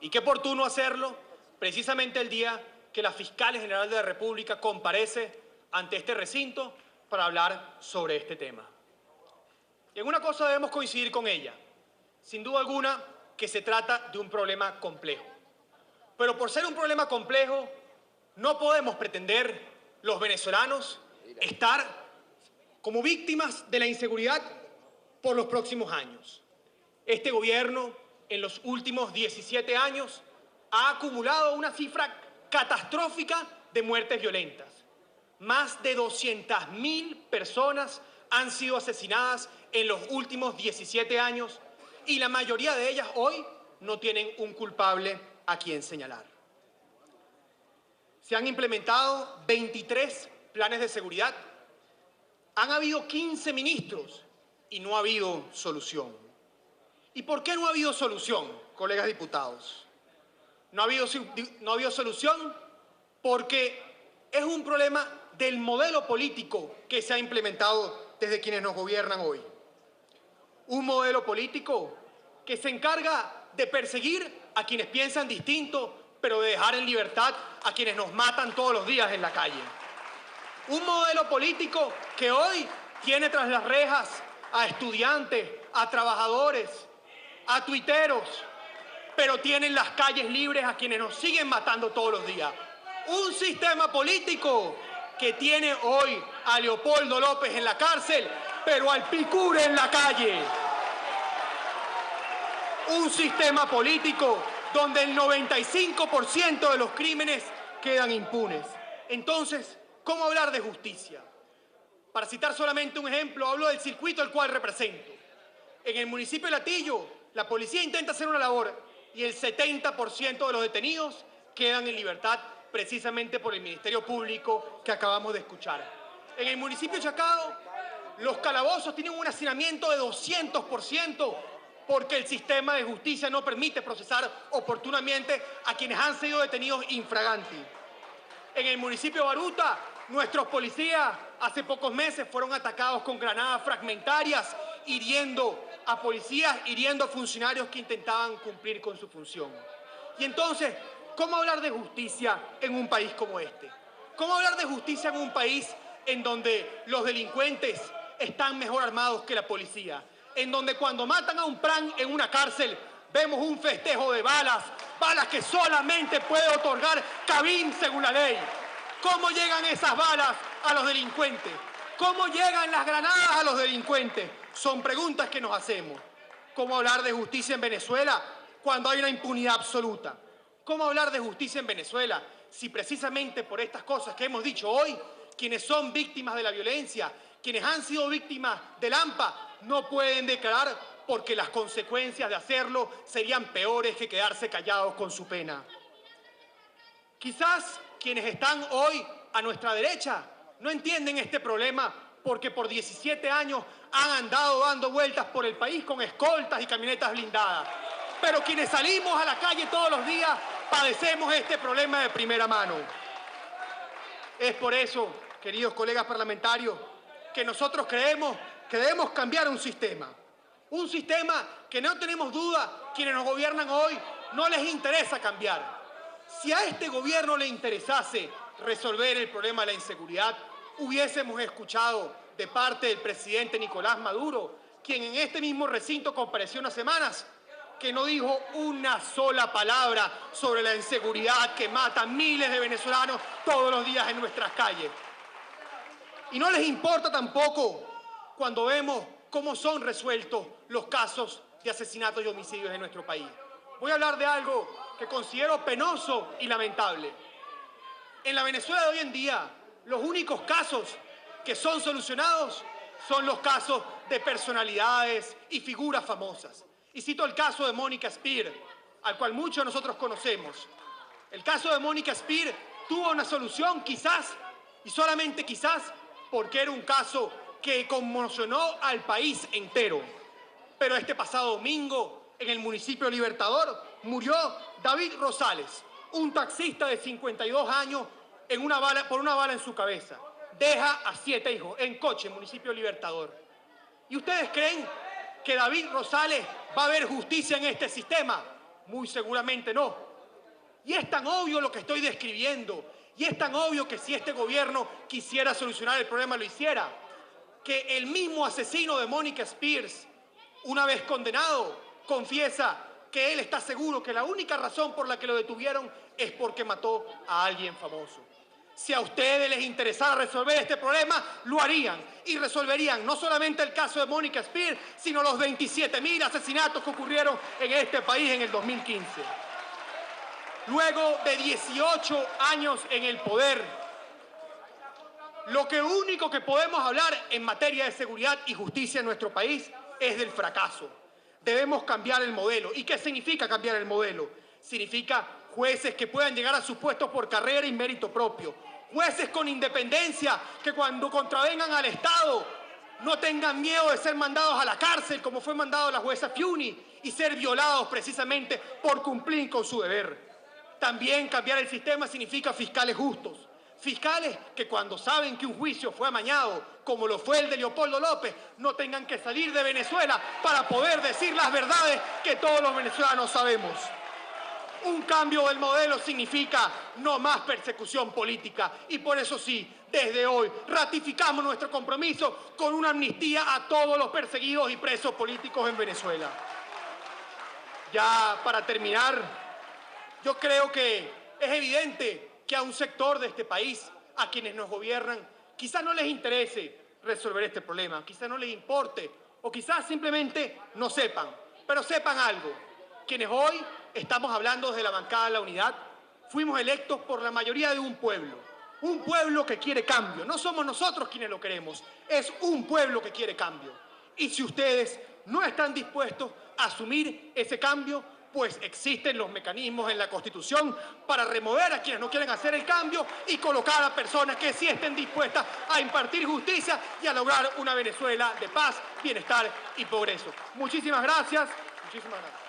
Y qué oportuno hacerlo precisamente el día que la Fiscal General de la República comparece ante este recinto para hablar sobre este tema. Y en una cosa debemos coincidir con ella, sin duda alguna, que se trata de un problema complejo. Pero por ser un problema complejo, no podemos pretender los venezolanos estar como víctimas de la inseguridad por los próximos años. Este gobierno, en los últimos 17 años, ha acumulado una cifra catastrófica de muertes violentas. Más de 200.000 personas han sido asesinadas en los últimos 17 años y la mayoría de ellas hoy no tienen un culpable a quien señalar. Se han implementado 23 planes de seguridad. Han habido 15 ministros y no ha habido solución. ¿Y por qué no ha habido solución, colegas diputados? No ha habido solución porque es un problema del modelo político que se ha implementado desde quienes nos gobiernan hoy. Un modelo político que se encarga de perseguir a quienes piensan distinto, pero de dejar en libertad a quienes nos matan todos los días en la calle. Un modelo político que hoy tiene tras las rejas a estudiantes, a trabajadores, a tuiteros, pero tiene en las calles libres a quienes nos siguen matando todos los días. Un sistema político que tiene hoy a Leopoldo López en la cárcel, pero al Picure en la calle. Un sistema político donde el 95% de los crímenes quedan impunes. Entonces, ¿cómo hablar de justicia? Para citar solamente un ejemplo, hablo del circuito al cual represento. En el municipio de Latillo, la policía intenta hacer una labor y el 70% de los detenidos quedan en libertad precisamente por el Ministerio Público que acabamos de escuchar. En el municipio de Chacao, los calabozos tienen un hacinamiento de 200% porque el sistema de justicia no permite procesar oportunamente a quienes han sido detenidos infraganti. En el municipio de Baruta, nuestros policías hace pocos meses fueron atacados con granadas fragmentarias, hiriendo a policías, hiriendo a funcionarios que intentaban cumplir con su función. Y entonces, ¿cómo hablar de justicia en un país como este? ¿Cómo hablar de justicia en un país en donde los delincuentes están mejor armados que la policía? En donde cuando matan a un PRAN en una cárcel, vemos un festejo de balas que solamente puede otorgar Cabim según la ley. ¿Cómo llegan esas balas a los delincuentes? ¿Cómo llegan las granadas a los delincuentes? Son preguntas que nos hacemos. ¿Cómo hablar de justicia en Venezuela cuando hay una impunidad absoluta? ¿Cómo hablar de justicia en Venezuela si precisamente por estas cosas que hemos dicho hoy, quienes son víctimas de la violencia, quienes han sido víctimas del AMPA, no pueden declarar porque las consecuencias de hacerlo serían peores que quedarse callados con su pena? Quizás quienes están hoy a nuestra derecha no entienden este problema porque por 17 años han andado dando vueltas por el país con escoltas y camionetas blindadas. Pero quienes salimos a la calle todos los días padecemos este problema de primera mano. Es por eso, queridos colegas parlamentarios, que nosotros creemos que debemos cambiar un sistema que no tenemos duda, quienes nos gobiernan hoy no les interesa cambiar. Si a este gobierno le interesase resolver el problema de la inseguridad, hubiésemos escuchado de parte del presidente Nicolás Maduro, quien en este mismo recinto compareció unas semanas, que no dijo una sola palabra sobre la inseguridad que mata miles de venezolanos todos los días en nuestras calles. Y no les importa tampoco cuando vemos cómo son resueltos los casos de asesinatos y homicidios en nuestro país. Voy a hablar de algo que considero penoso y lamentable. En la Venezuela de hoy en día, los únicos casos que son solucionados son los casos de personalidades y figuras famosas. Y cito el caso de Mónica Spear, al cual muchos de nosotros conocemos. El caso de Mónica Spear tuvo una solución quizás, y solamente quizás, porque era un caso que conmocionó al país entero. Pero este pasado domingo, en el municipio Libertador, murió David Rosales, un taxista de 52 años por una bala en su cabeza. Deja a 7 hijos en coche, municipio Libertador. ¿Y ustedes creen que David Rosales va a ver justicia en este sistema? Muy seguramente no. Y es tan obvio lo que estoy describiendo, y es tan obvio que si este gobierno quisiera solucionar el problema, lo hiciera, que el mismo asesino de Mónica Spears, una vez condenado, confiesa que él está seguro que la única razón por la que lo detuvieron es porque mató a alguien famoso. Si a ustedes les interesara resolver este problema, lo harían y resolverían no solamente el caso de Mónica Spears, sino los 27.000 asesinatos que ocurrieron en este país en el 2015. Luego de 18 años en el poder, lo único que podemos hablar en materia de seguridad y justicia en nuestro país es del fracaso. Debemos cambiar el modelo. ¿Y qué significa cambiar el modelo? Significa jueces que puedan llegar a sus puestos por carrera y mérito propio. Jueces con independencia que cuando contravengan al Estado no tengan miedo de ser mandados a la cárcel, como fue mandado la jueza Fiuni, y ser violados precisamente por cumplir con su deber. También cambiar el sistema significa fiscales justos. Fiscales que cuando saben que un juicio fue amañado, como lo fue el de Leopoldo López, no tengan que salir de Venezuela para poder decir las verdades que todos los venezolanos sabemos. Un cambio del modelo significa no más persecución política y por eso sí, desde hoy ratificamos nuestro compromiso con una amnistía a todos los perseguidos y presos políticos en Venezuela. Ya para terminar, yo creo que es evidente que a un sector de este país, a quienes nos gobiernan, quizás no les interese resolver este problema, quizás no les importe, o quizás simplemente no sepan, pero sepan algo. Quienes hoy estamos hablando desde la bancada de la Unidad, fuimos electos por la mayoría de un pueblo que quiere cambio. No somos nosotros quienes lo queremos, es un pueblo que quiere cambio. Y si ustedes no están dispuestos a asumir ese cambio, pues existen los mecanismos en la Constitución para remover a quienes no quieren hacer el cambio y colocar a personas que sí estén dispuestas a impartir justicia y a lograr una Venezuela de paz, bienestar y progreso. Muchísimas gracias. Muchísimas gracias.